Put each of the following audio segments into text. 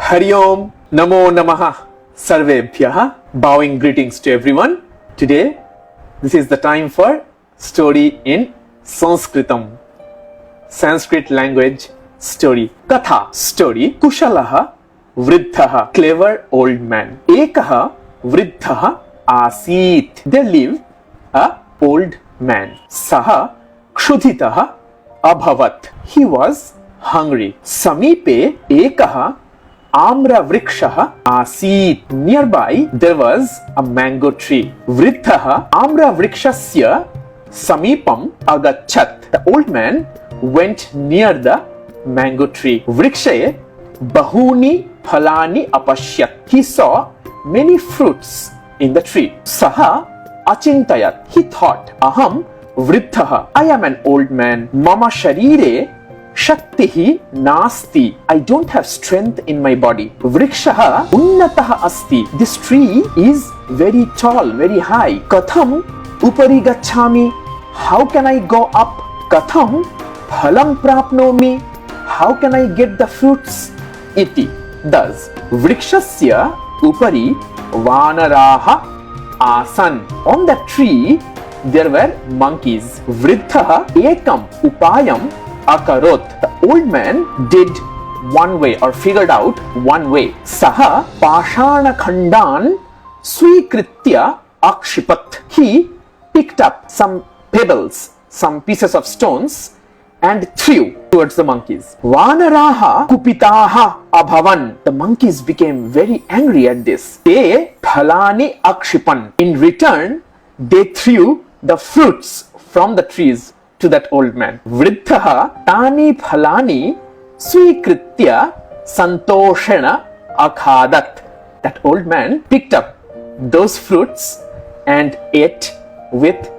Hari Om, Namo Namaha, Sarvebhyah. Bowing greetings to everyone. Today, this is the time for story in Sanskritam, Sanskrit language story. Katha story. Kuśalaḥ Vr, clever old man. Ekah Vr asit. There lived a old man. Saha kshuditah abhavat. He was hungry. Samipe ekah Amra vrikshah asit. Nearby there was a mango tree. Vritthah Amra vrikshasya samipam agachat. The old man went near the mango tree. Vrikshaye bahuni phalani apashyat. He saw many fruits in the tree. Saha achintayat. He thought, aham vritthah. I am an old man. Mama sharire Shaktihi nasti. I don't have strength in my body. Vrikshaha unnataha asti. This tree is very tall, very high. Katham upari gacchami. How can I go up? Katham phalam prapnomi. How can I get the fruits? Iti. Thus, vrikshasya upari vanaraha asan. On that tree there were monkeys. Vrithaha ekam upayam akarot. The old man did one way or figured out one way. Saha pashana khandan swikritya akshipat. He picked up some pebbles, some pieces of stones and threw towards the monkeys. Vanaraha kupitaha abhavan. The monkeys became very angry at this. Te phalani akshipan. In return, they threw the fruits from the trees to that old man. Vrithaha tani phalani swikritya santoshena akhadat. That old man picked up those fruits and ate with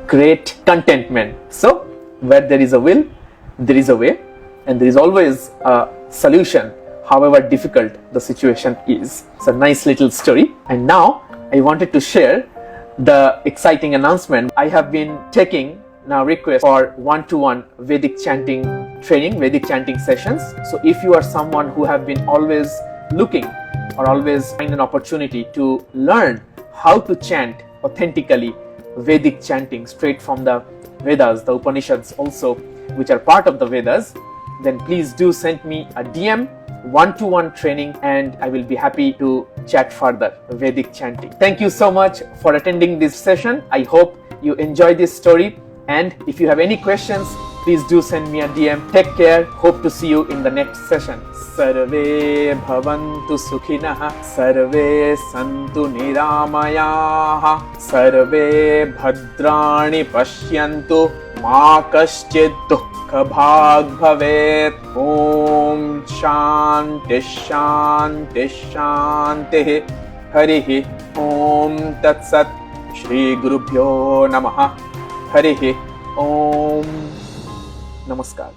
great contentment. So, where there is a will, there is a way, and there is always a solution, however difficult the situation is. It's a nice little story. And now, I wanted to share the exciting announcement. I have been taking now request for one-to-one Vedic chanting training, Vedic chanting sessions. So if you are someone who have been always looking or always find an opportunity to learn how to chant authentically Vedic chanting straight from the Vedas, the Upanishads also, which are part of the Vedas, then please do send me a DM, one-to-one training, and I will be happy to chat further Vedic chanting. Thank you so much for attending this session. I hope you enjoy this story. And if you have any questions, please do send me a DM. Take care. Hope to see you in the next session. Sarve bhavantu sukhinah. Sarve santu niramayaha. Sarve bhadrani pashyantu. Ma kaschid dukkha bhag bhavet. Om shanti shanti shanti. Harihi Om tat sat. Shri Gurubhyo Namaha. Harihi Om. Namaskar.